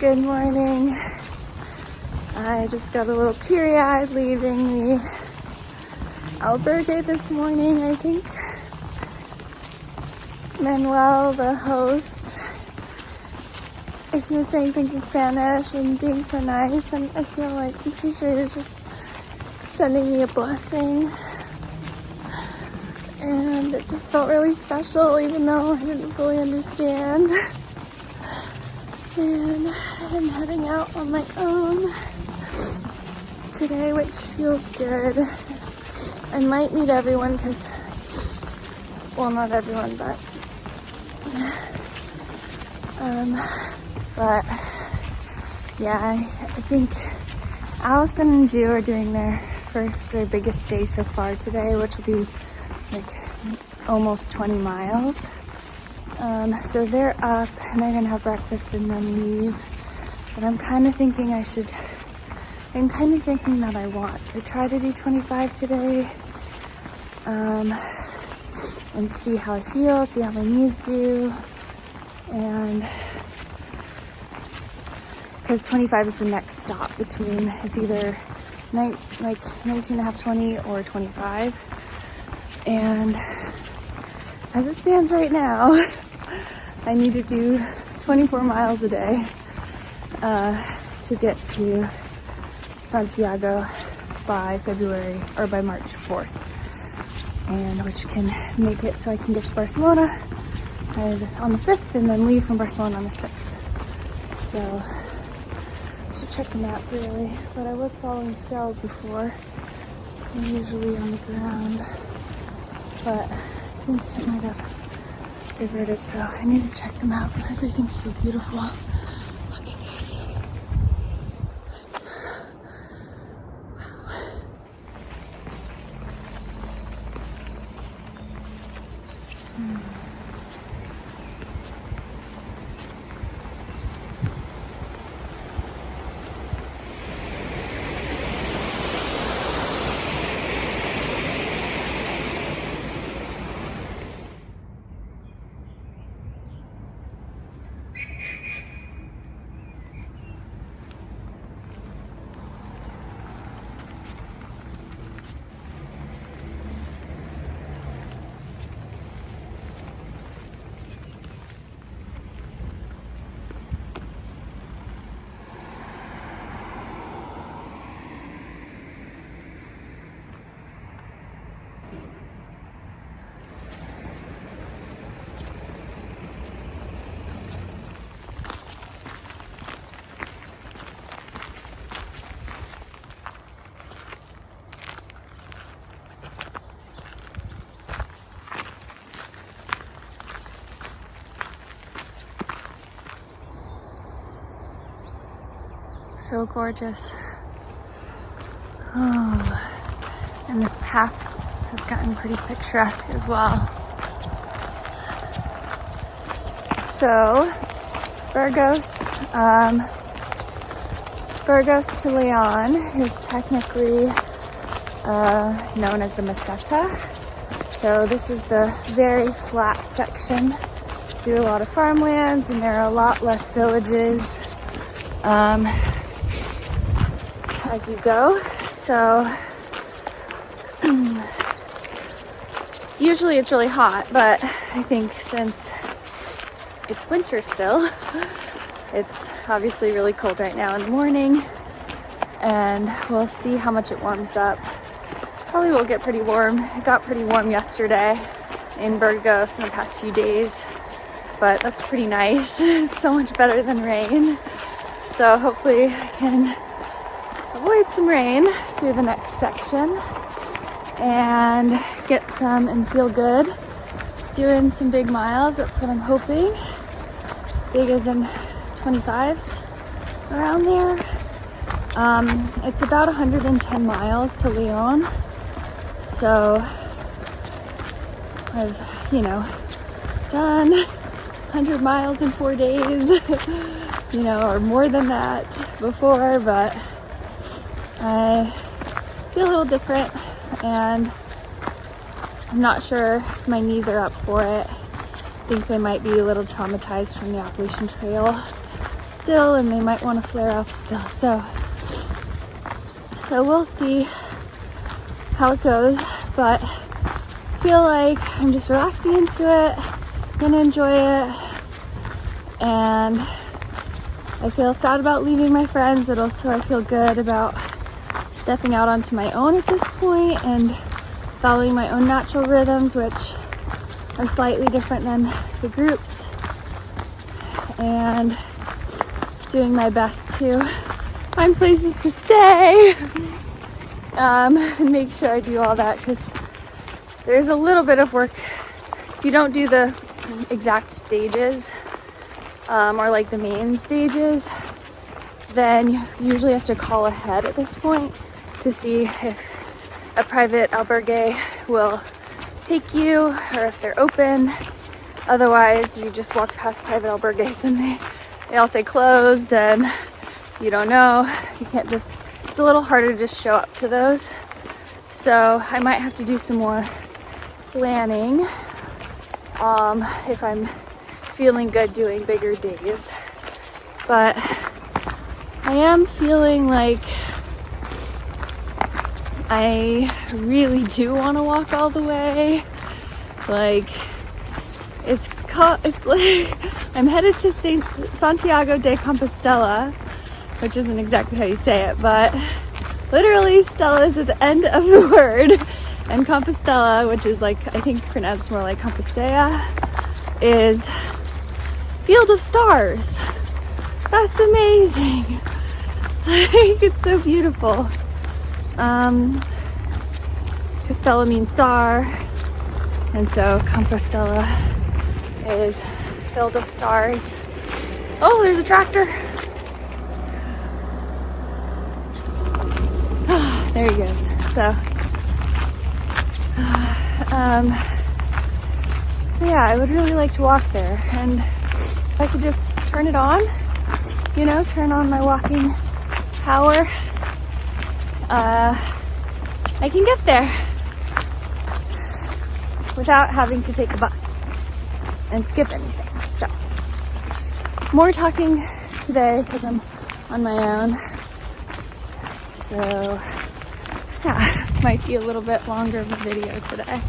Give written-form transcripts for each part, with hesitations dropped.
Good morning. I just got a little teary-eyed leaving the albergue this morning, I think. Manuel, the host, he was saying things in Spanish and being so nice, and I feel like, I'm pretty sure he was just sending me a blessing. And it just felt really special, even though I didn't fully understand. And I'm heading out on my own today, which feels good. I might meet everyone because, well, not everyone, but yeah, I think Allison and Jew are doing their biggest day so far today, which will be like almost 20 miles. So they're up and they're gonna have breakfast and then leave. But I'm kind of thinking that I want to try to do 25 today. And see how I feel, see how my knees do. And because 25 is the next stop between, it's either 19.5, 20 or 25. And as it stands right now, I need to do 24 miles a day to get to Santiago by March 4th. And which can make it so I can get to Barcelona on the 5th and then leave from Barcelona on the 6th. So I should check the map really, but I was following trails before. I'm usually on the ground, but I think it might have diverted, so I need to check the map. Everything's so beautiful. Look at this. So gorgeous. Oh, and this path has gotten pretty picturesque as well. So, Burgos to Leon is technically known as the meseta. So this is the very flat section through a lot of farmlands, and there are a lot less villages as you go. So usually it's really hot, but I think since it's winter still, it's obviously really cold right now in the morning, and we'll see how much it warms up. Probably will get pretty warm. It got pretty warm yesterday in Burgos in the past few days, but that's pretty nice. It's so much better than rain. So hopefully I can avoid some rain through the next section and get some and feel good doing some big miles. That's what I'm hoping. Big as in 25s, around there. It's about 110 miles to Leon. So I've, done 100 miles in 4 days, or more than that before, but I feel a little different, and I'm not sure if my knees are up for it. I think they might be a little traumatized from the Appalachian Trail. still, and they might want to flare up still. So we'll see how it goes, but I feel like I'm just relaxing into it, gonna enjoy it, and I feel sad about leaving my friends, but also I feel good about stepping out onto my own at this point and following my own natural rhythms, which are slightly different than the groups, and doing my best to find places to stay and make sure I do all that, because there's a little bit of work if you don't do the exact stages or like the main stages. Then you usually have to call ahead at this point to see if a private albergue will take you or if they're open. Otherwise, you just walk past private albergues and they all say closed, and you don't know. You can't just, it's a little harder to just show up to those. So I might have to do some more planning if I'm feeling good doing bigger days. But I am feeling like I really do want to walk all the way. Like, it's like I'm headed to Santiago de Compostela, which isn't exactly how you say it, but literally Stella is at the end of the word, and Compostela, which is like, I think pronounced more like Compostela, is field of stars. That's amazing. Like, it's so beautiful. Costella means star, and so Compostela is field of stars. Oh, there's a tractor. Oh, there he goes. So yeah, I would really like to walk there, and if I could just turn it on, you know, turn on my walking power, I can get there without having to take a bus and skip anything. So, more talking today because I'm on my own. So, yeah, might be a little bit longer of a video today.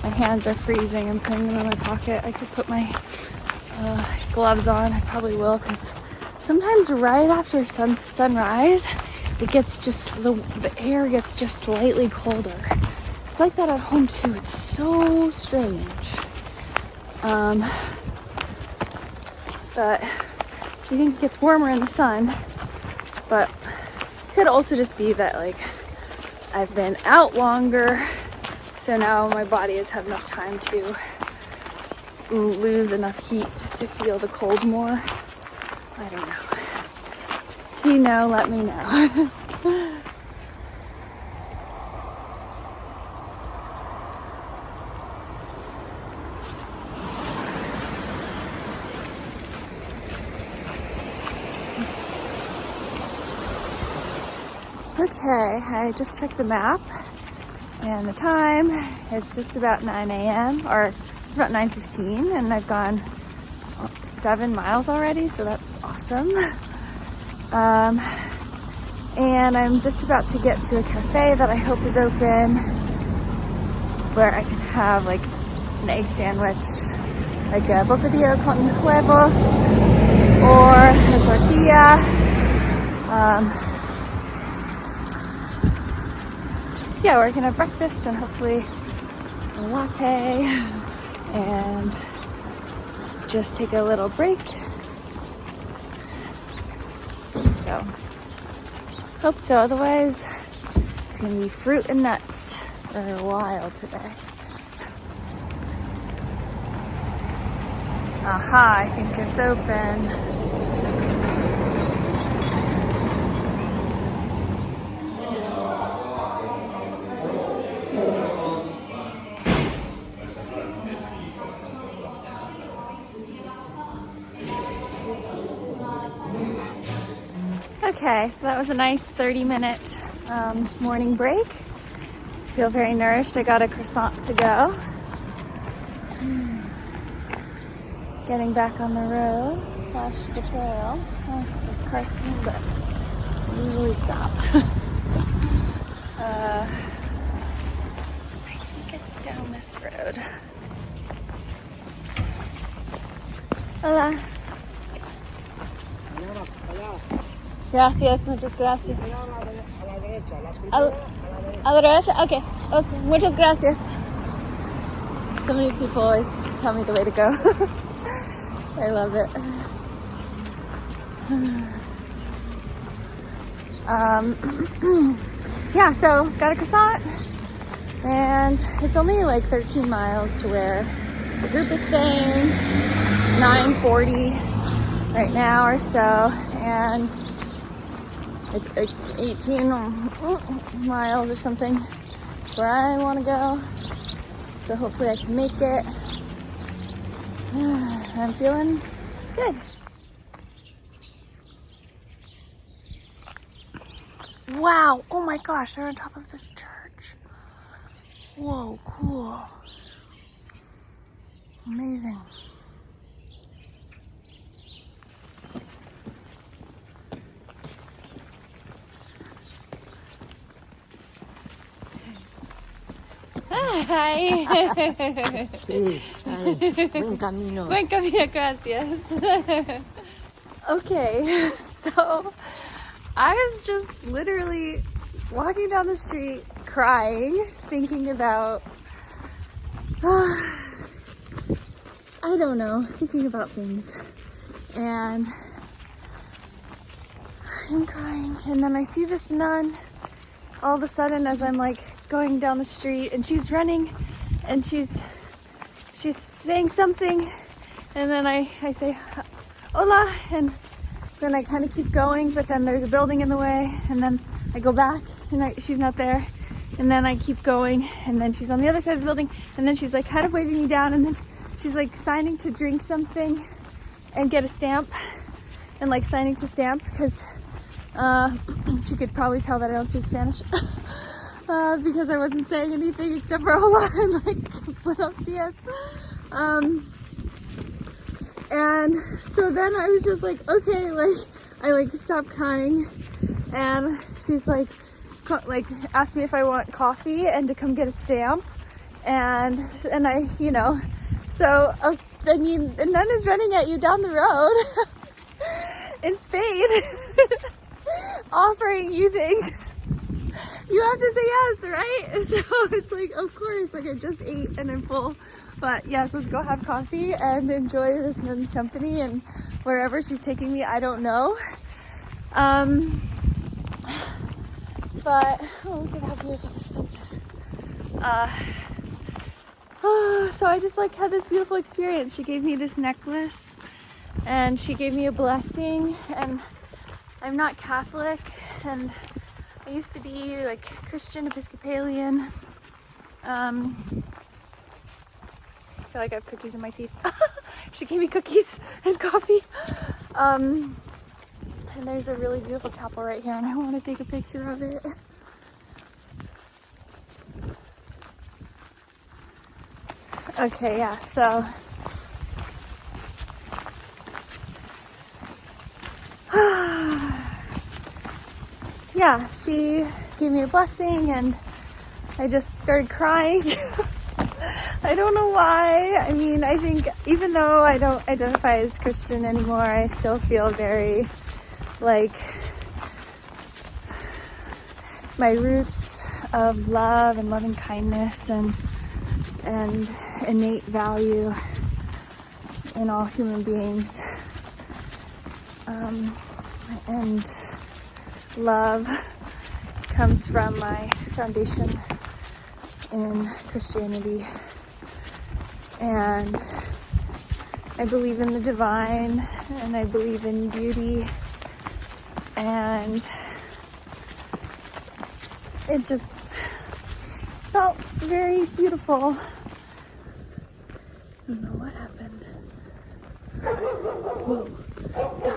My hands are freezing. I'm putting them in my pocket. I could put my gloves on. I probably will, because sometimes right after sunrise, it gets just, the air gets just slightly colder. It's like that at home too. It's so strange. But so you think it gets warmer in the sun, but it could also just be that, like, I've been out longer, so now my body has had enough time to lose enough heat to feel the cold more. I don't know. If you know, let me know. Okay, I just checked the map, and the time, it's just about 9 a.m. or it's about 9:15, and I've gone 7 miles already, so that's awesome. And I'm just about to get to a cafe that I hope is open, where I can have like an egg sandwich, like a bocadillo con huevos or a tortilla. Yeah, where I can have breakfast and hopefully a latte and just take a little break. So, hope so. Otherwise, it's gonna be fruit and nuts for a while today. Aha, I think it's open. Okay, so that was a nice 30-minute morning break. Feel very nourished. I got a croissant to go. getting back on the road / the trail. Oh, there's cars coming, but I usually stop. I think it's down this road. Hola. Gracias, muchas gracias. A la derecha? Okay. Okay. Muchas gracias. So many people always tell me the way to go. I love it. Yeah, so got a croissant, and it's only like 13 miles to where the group is staying. It's 9:40 right now or so, and it's like 18 miles or something where I want to go. So hopefully I can make it. I'm feeling good. Wow, oh my gosh, they're on top of this church. Whoa, cool. Amazing. Hi. Sí, buen camino. Buen camino, gracias. Okay, so I was just literally walking down the street crying, thinking about, I don't know, thinking about things. And I'm crying, and then I see this nun all of a sudden as I'm like going down the street, and she's running, and she's saying something, and then I say hola, and then I kind of keep going, but then there's a building in the way, and then I go back, and she's not there, and then I keep going, and then she's on the other side of the building, and then she's like kind of waving me down, and then she's like signing to drink something and get a stamp, and like signing to stamp, because she could probably tell that I don't speak Spanish. Because I wasn't saying anything except for hola and like buenos dias. And so then I was just like, okay, like I like stopped crying, and she's like asked me if I want coffee and to come get a stamp, and I, you know, so then the nun is running at you down the road in Spain, offering you things. You have to say yes, right? So it's like, of course, like I just ate and I'm full. But yes, let's go have coffee and enjoy this nun's company, and wherever she's taking me, I don't know. But, oh, look at how beautiful this fence is. So I just like had this beautiful experience. She gave me this necklace, and she gave me a blessing, and I'm not Catholic, and I used to be like Christian Episcopalian. I feel like I have cookies in my teeth. She gave me cookies and coffee. And there's a really beautiful chapel right here, and I want to take a picture of it. Okay, yeah, so yeah, she gave me a blessing, and I just started crying. I don't know why. I mean, I think even though I don't identify as Christian anymore, I still feel very like my roots of love and loving kindness and innate value in all human beings. And love comes from my foundation in Christianity, and I believe in the divine, and I believe in beauty, and it just felt very beautiful. I don't know what happened. Whoa, dogs.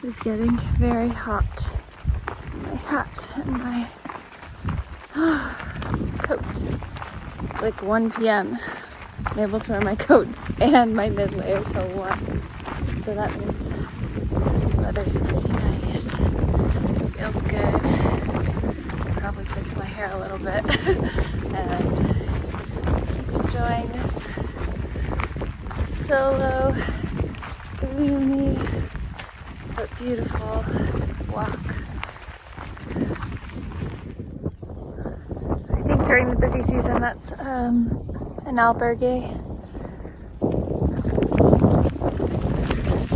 It's getting very hot. My hat and my coat. It's like 1 p.m. I'm able to wear my coat and my mid layer till 1. So that means the weather's pretty nice. Feels good. Probably fix my hair a little bit and keep enjoying this solo, gloomy, but beautiful walk. I think during the busy season that's an albergue.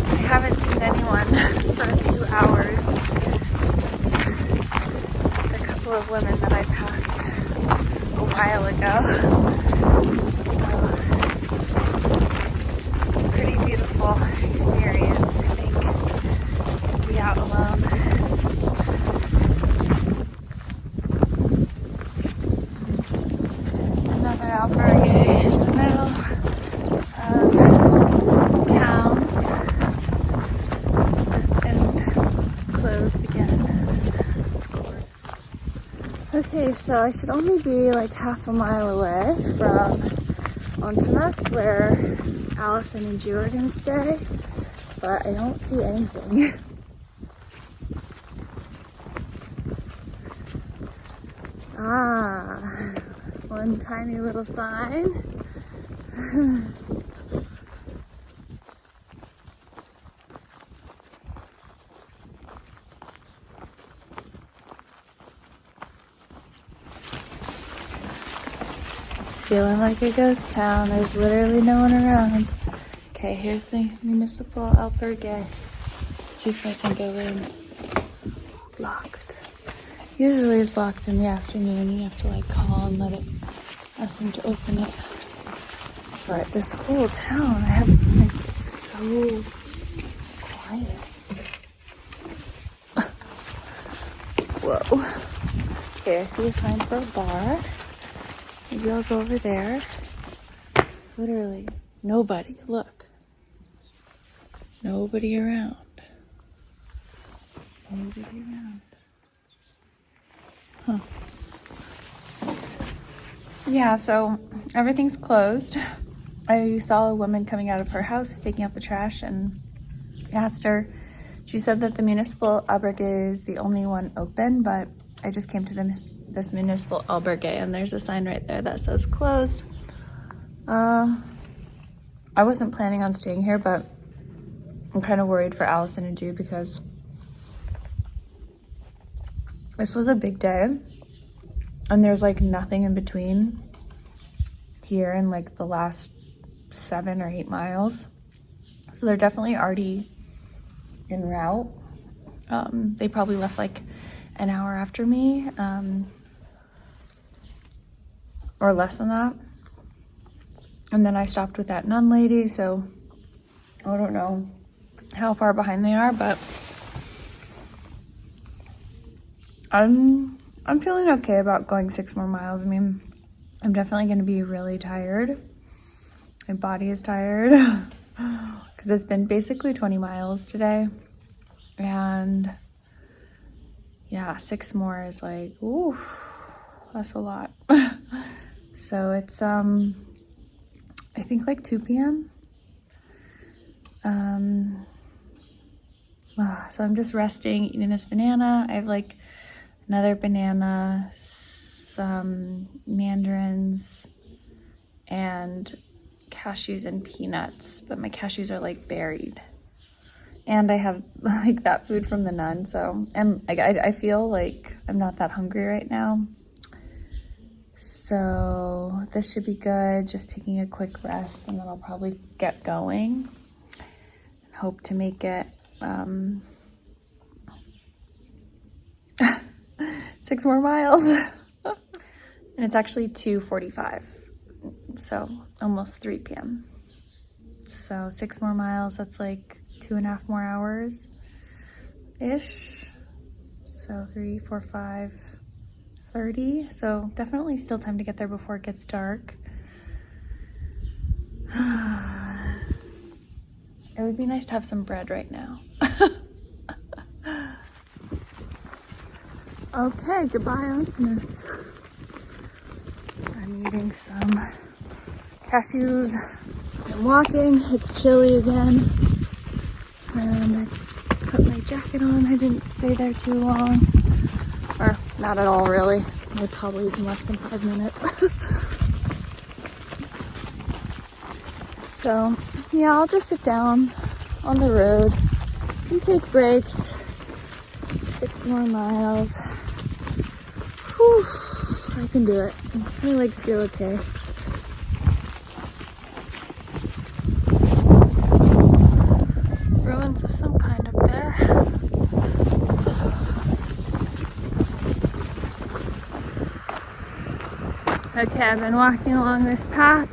I haven't seen anyone for a few hours since the couple of women that I passed a while ago. So it's a pretty beautiful experience, I think, to be out alone. Another albergue in the middle of towns and closed again. Okay, so I should only be like half a mile away from Ontimas, where Allison and Jew are gonna stay, but I don't see anything. One tiny little sign. It's feeling like a ghost town. There's literally no one around. Okay, here's the municipal albergue. Let's see if I can go in. Locked. Usually it's locked in the afternoon. You have to like call and let it ask them to open it. But this whole town, it's so quiet. Whoa. Okay, I see a sign for a bar. Maybe I'll go over there. Literally nobody. Look. Nobody around. Nobody around. Huh. Yeah, so everything's closed. I saw a woman coming out of her house taking out the trash and asked her. She said that the municipal albergue is the only one open, but I just came to this municipal albergue and there's a sign right there that says closed. I wasn't planning on staying here, but I'm kind of worried for Allison and Jew because this was a big day and there's like nothing in between here and like the last 7 or 8 miles. So they're definitely already en route. They probably left like an hour after me, or less than that. And then I stopped with that nun lady, so I don't know how far behind they are, but I'm feeling okay about going 6 more miles. I mean, I'm definitely going to be really tired. My body is tired because it's been basically 20 miles today. And yeah, 6 more is like, ooh, that's a lot. So it's, I think like 2 p.m. So I'm just resting, eating this banana. I have like another banana, some mandarins, and cashews and peanuts, but my cashews are like buried. And I have like that food from the nun, so, and like I feel like I'm not that hungry right now. So this should be good, just taking a quick rest, and then I'll probably get going. Hope to make it 6 more miles. And it's actually 2:45, so almost 3 p.m. So 6 more miles, that's like 2.5 more hours ish. So 3, 4, 5, 30. So definitely still time to get there before it gets dark. It would be nice to have some bread right now. Okay, goodbye, Archiness. I'm eating some cashews. I'm walking. It's chilly again. And I put my jacket on. I didn't stay there too long. Or not at all, really. Maybe probably even less than 5 minutes. So, yeah, I'll just sit down on the road and take breaks. 6 more miles. Whew, I can do it. My legs feel okay. Ruins of some kind up there. Okay, I've been walking along this path.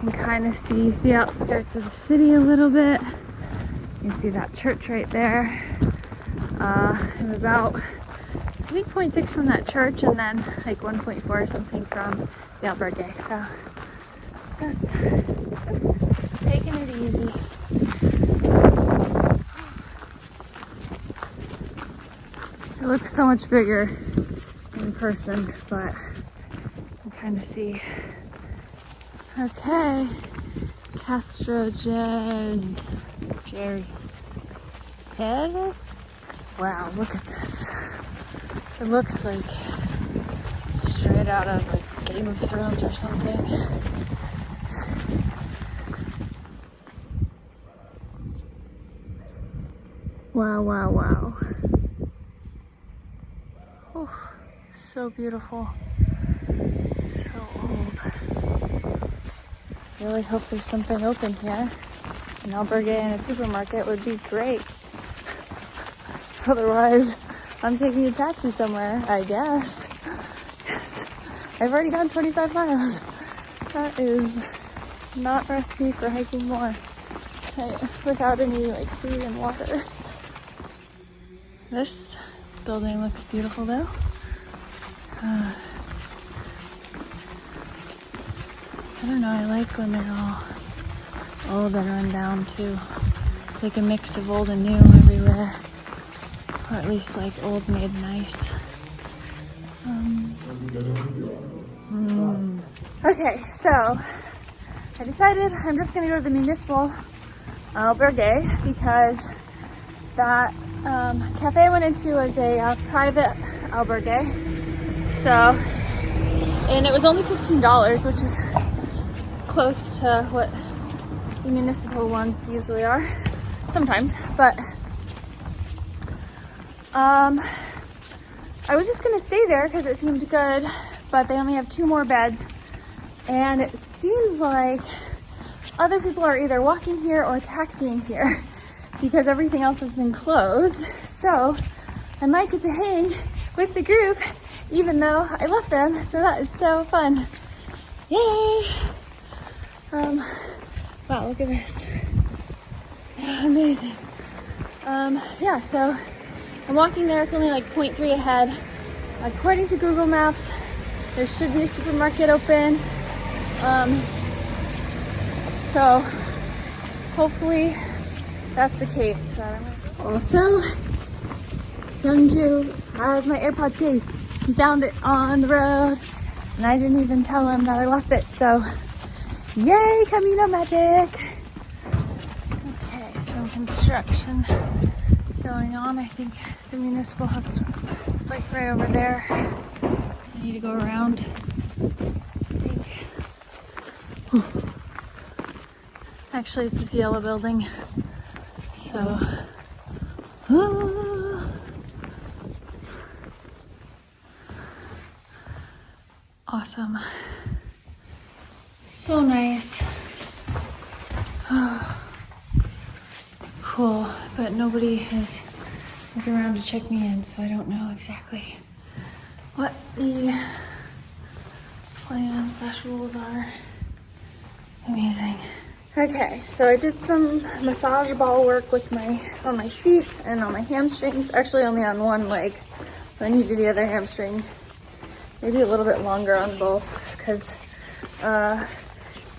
You can kind of see the outskirts of the city a little bit. You can see that church right there. I'm about, I think 0.6 from that church, and then like 1.4 or something from the albergue. So just taking it easy. It looks so much bigger in person, but you kind of see. Okay, Castro Jerez. Wow, look at this. It looks like straight out of like Game of Thrones or something. Wow, wow, wow. Oh, so beautiful. So old. Really hope there's something open here. An albergue and a supermarket would be great. Otherwise, I'm taking a taxi somewhere, I guess. I've already gone 25 miles. That is not a recipe for hiking more. Without any like food and water. This building looks beautiful though. I don't know, I like when they're all old and run down too. It's like a mix of old and new everywhere. Or at least like old made nice. Okay, so I decided I'm just gonna go to the municipal albergue because that cafe I went into was a private albergue. So, and it was only $15, which is close to what the municipal ones usually are sometimes, but I was just gonna stay there because it seemed good, but they only have 2 more beds, and it seems like other people are either walking here or taxiing here because everything else has been closed. So I might get to hang with the group even though I left them, so that is so fun. Yay! Wow, look at this. Amazing. Yeah, so I'm walking there. It's only like 0.3 ahead. According to Google Maps, there should be a supermarket open. So hopefully that's the case. Also, Youngju has my AirPods case. He found it on the road, and I didn't even tell him that I lost it. So, yay, Camino magic! Okay, some construction going on. I think the municipal hospital is like right over there. I need to go around. I think. Actually, it's this yellow building. So, awesome. So nice. Cool, but nobody is around to check me in, so I don't know exactly what the plans/rules are. Amazing. Okay, so I did some massage ball work with on my feet and on my hamstrings. Actually, only on one leg. I need to do the other hamstring. Maybe a little bit longer on both, because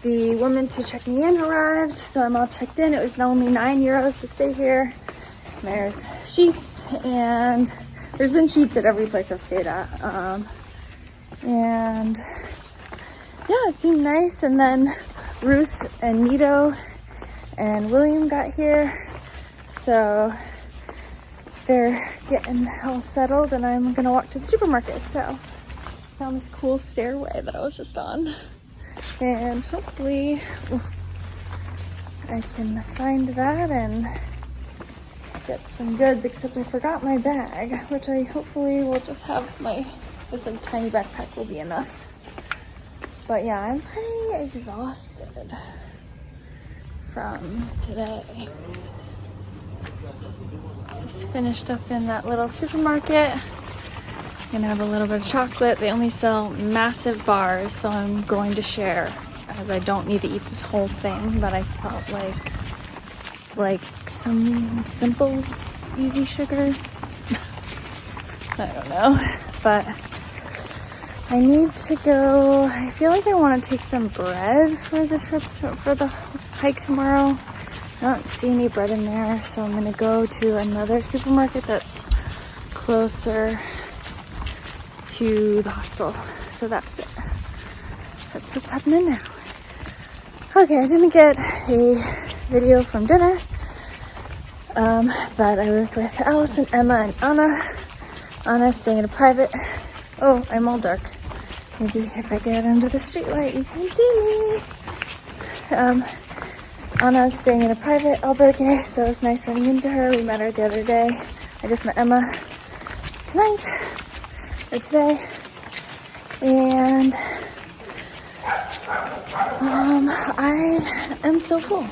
the woman to check me in arrived, so I'm all checked in. It was only €9 to stay here. There's sheets, and there's been sheets at every place I've stayed at. And yeah, it seemed nice. And then Ruth and Nito and William got here, so they're getting all settled, and I'm gonna walk to the supermarket. So found this cool stairway that I was just on, and hopefully I can find that and get some goods, except I forgot my bag, which I hopefully will just have this like tiny backpack will be enough. But yeah, I'm pretty exhausted from today. Just finished up in that little supermarket. Gonna have a little bit of chocolate. They only sell massive bars, so I'm going to share, as I don't need to eat this whole thing, but I felt like some simple, easy sugar. I don't know, but I need to go. I feel like I want to take some bread for the trip, for the hike tomorrow. I don't see any bread in there, so I'm gonna go to another supermarket that's closer to the hostel. So that's it. That's what's happening now. Okay, I didn't get a video from dinner, but I was with Allison, Emma, and Anna. Anna staying in a private. Oh, I'm all dark. Maybe if I get under the street light, you can see me. Anna's staying in a private albergue, so it's nice running into her. We met her the other day. I just met Emma today. And I am so full.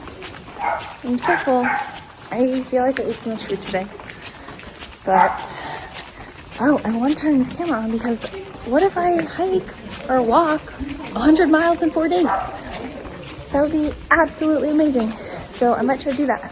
I feel like I ate too much food today. But, oh, I want to turn this camera on, because what if I hike or walk 100 miles in 4 days? That would be absolutely amazing. So I might try to do that.